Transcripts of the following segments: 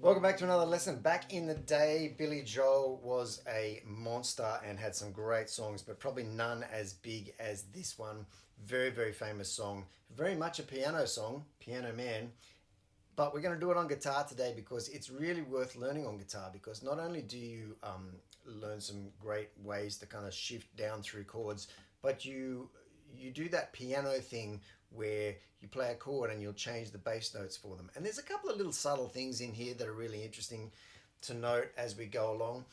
Welcome back to another lesson. Back in the day, Billy Joel was a monster and had some great songs, but probably none as big as this one. Very, very famous song. Very much a piano song, Piano Man. But we're going to do it on guitar today because it's really worth learning on guitar, because not only do you learn some great ways to kind of shift down through chords, but you do that piano thing where you play a chord and you'll change the bass notes for them. And there's a couple of little subtle things in here that are really interesting to note as we go along.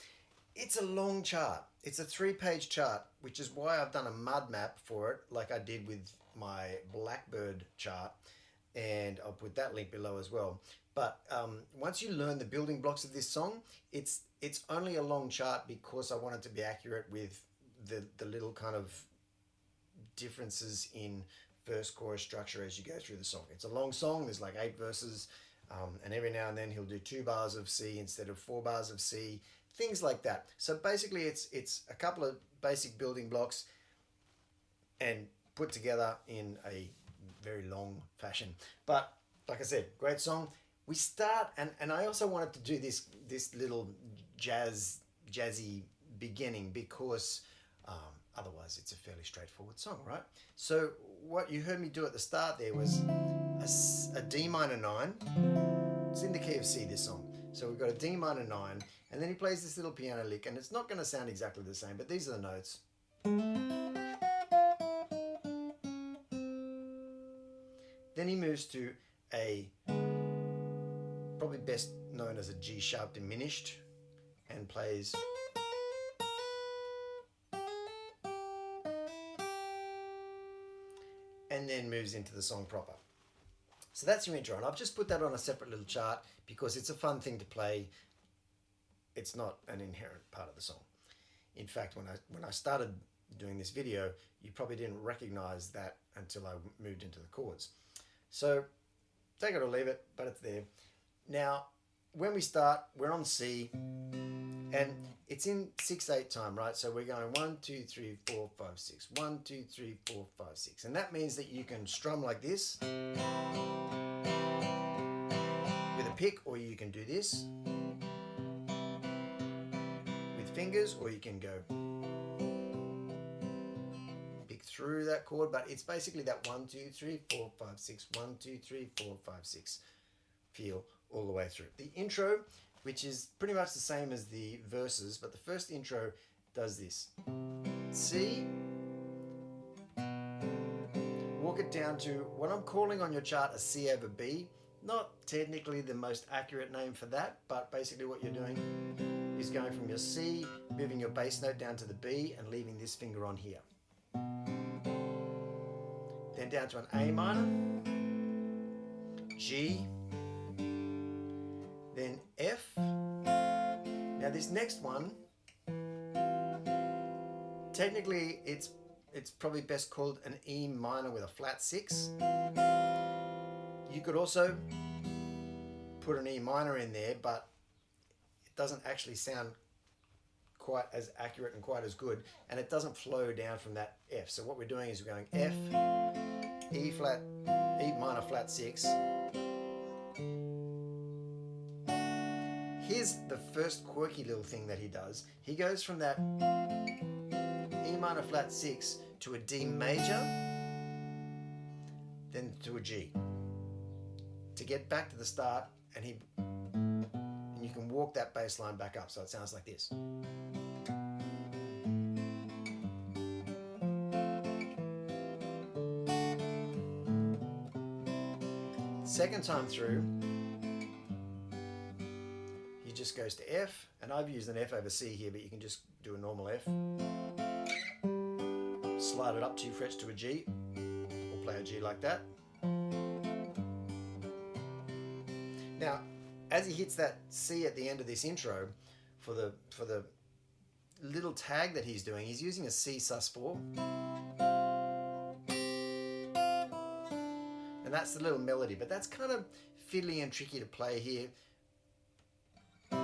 It's a long chart. It's a 3-page chart, which is why I've done a mudmap for it, like I did with my Blackbird chart. And I'll put that link below as well. But once you learn the building blocks of this song, it's only a long chart because I want it to be accurate with the little kind of differences in verse chorus structure as you go through the song. It's a long song, there's like 8 verses, and every now and then he'll do 2 bars of C instead of 4 bars of C, things like that. So basically it's a couple of basic building blocks and put together in a very long fashion. But like I said, great song. We start, and I also wanted to do this little jazzy beginning because otherwise it's a fairly straightforward song, right? So what you heard me do at the start there was a D minor 9. It's in the key of C, this song. So we've got a D minor 9, and then he plays this little piano lick, and it's not going to sound exactly the same, but these are the notes. Then he moves to a, probably best known as a G sharp diminished, and plays and then moves into the song proper. So that's your intro, and I've just put that on a separate little chart because it's a fun thing to play. It's not an inherent part of the song. In fact, when I started doing this video, you probably didn't recognize that until I moved into the chords. So take it or leave it, but it's there. Now, when we start, we're on C, and it's in 6/8 time, right? So we're going 1, 2, 3, 4, 5, 6. 1, 2, 3, 4, 5, 6. And that means that you can strum like this with a pick, or you can do this with fingers, or you can go pick through that chord. But it's basically that 1, 2, 3, 4, 5, 6. 1, 2, 3, 4, 5, 6 feel all the way through. The intro, which is pretty much the same as the verses, but the first intro does this. C, walk it down to what I'm calling on your chart a C over B. Not technically the most accurate name for that, but basically what you're doing is going from your C, moving your bass note down to the B, and leaving this finger on here. Then down to an A minor, G, then F. Now this next one, technically it's probably best called an E minor with a flat 6. You could also put an E minor in there, but it doesn't actually sound quite as accurate and quite as good, and it doesn't flow down from that F. So what we're doing is we're going F, E flat, E minor flat 6. Here's the first quirky little thing that he does. He goes from that E minor flat 6 to a D major, then to a G, to get back to the start, and you can walk that bass line back up, so it sounds like this. Second time through, he just goes to F, and I've used an F over C here, but you can just do a normal F. Slide it up 2 frets to a G, or play a G like that. Now, as he hits that C at the end of this intro, for the little tag that he's doing, he's using a C sus4. And that's the little melody, but that's kind of fiddly and tricky to play here. You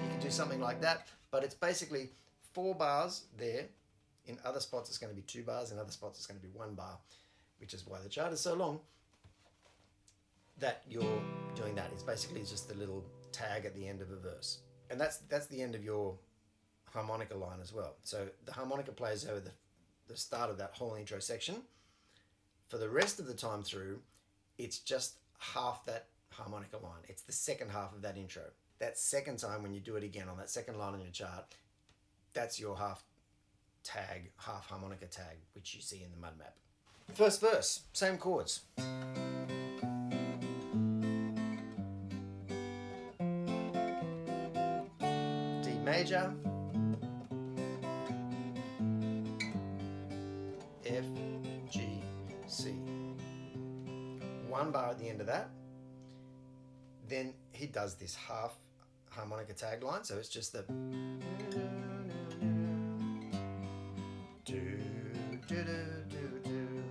can do something like that, but it's basically 4 bars there. In other spots it's going to be 2 bars, in other spots it's going to be 1 bar. which is why the chart is so long, that you're doing that. It's basically just the little tag at the end of a verse. And that's the end of your harmonica line as well. So the harmonica plays over the start of that whole intro section. For the rest of the time through, it's just half that harmonica line. It's the second half of that intro. That second time when you do it again on that second line on your chart, that's your half harmonica tag, which you see in the mud map. First verse, same chords. D major, F, G, C. One bar at the end of that. Then he does this half harmonica tag line, so it's just the do, do, do, do, do.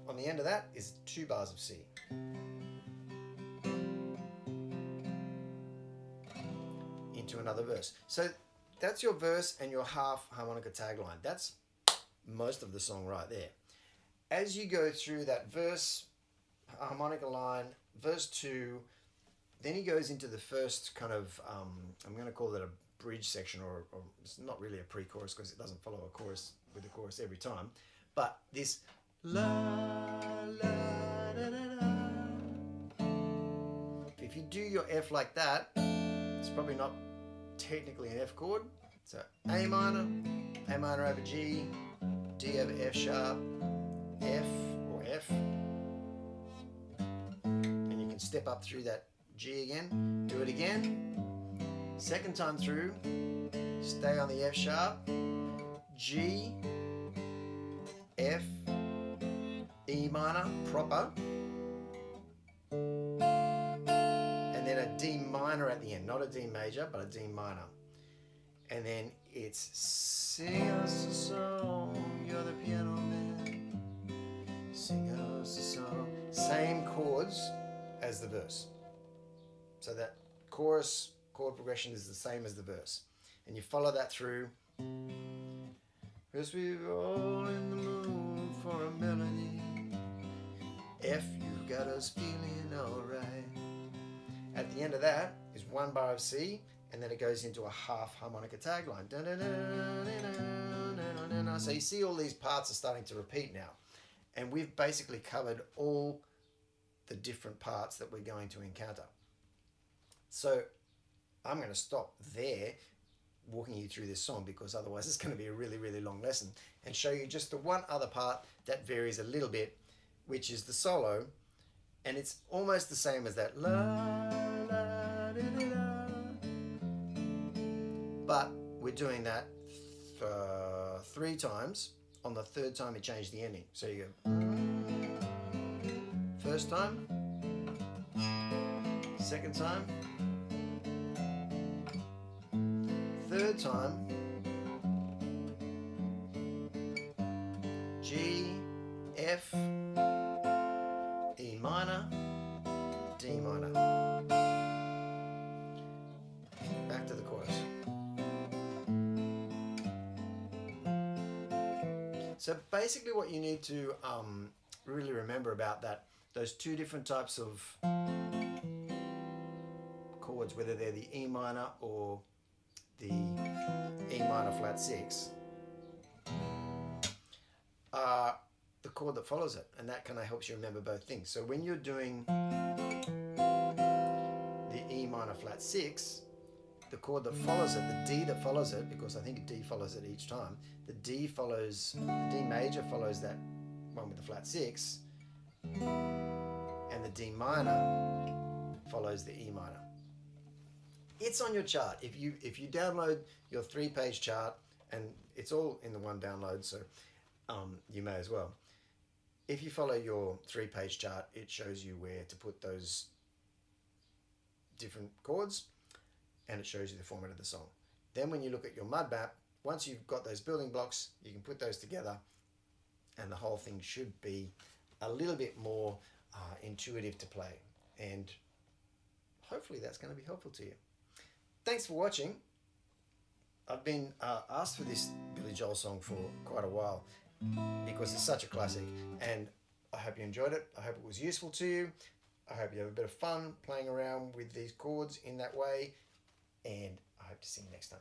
On the end of that is 2 bars of C. Into another verse. So that's your verse and your half harmonica tag line. That's most of the song right there. As you go through that verse, harmonica line, verse 2, then he goes into the first kind of, I'm going to call it a bridge section, or it's not really a pre-chorus because it doesn't follow a chorus with a chorus every time. But this la, la, da, da, da. If you do your F like that, it's probably not technically an F chord. So A minor over G, D over F sharp, F or F. And you can step up through that G again, do it again. Second time through, stay on the F sharp, G, F, E minor, proper, and then a D minor at the end, not a D major, but a D minor. And then it's sing us a song, you're the piano man, sing us a song. Same chords as the verse. So that chorus chord progression is the same as the verse. And you follow that through. Cause we're all in the mood for a melody. F, you've got us feeling alright. At the end of that is 1 bar of C, and then it goes into a half harmonica tag line. So you see all these parts are starting to repeat now. And we've basically covered all the different parts that we're going to encounter. So I'm going to stop there walking you through this song, because otherwise it's going to be a really, really long lesson, and show you just the one other part that varies a little bit, which is the solo, and it's almost the same as that la, la, di, di, la. But we're doing that 3 times. On the 3rd time, it changed the ending. So you go first time, second time, 3rd time, G, F, E minor, D minor. Back to the chorus. So basically what you need to really remember about those 2 different types of chords, whether they're the E minor or the E minor flat 6, are the chord that follows it, and that kind of helps you remember both things. So when you're doing the E minor flat 6, the chord that follows it, the D that follows it, because I think D follows it each time, the D major follows that one with the flat 6, and the D minor follows the E minor. It's on your chart. If you download your 3-page chart, and it's all in the one download, so you may as well. If you follow your 3-page chart, it shows you where to put those different chords, and it shows you the format of the song. Then when you look at your mud map, once you've got those building blocks, you can put those together, and the whole thing should be a little bit more intuitive to play. And hopefully that's going to be helpful to you. Thanks for watching. I've been asked for this Billy Joel song for quite a while, because it's such a classic. And I hope you enjoyed it. I hope it was useful to you. I hope you have a bit of fun playing around with these chords in that way. And I hope to see you next time.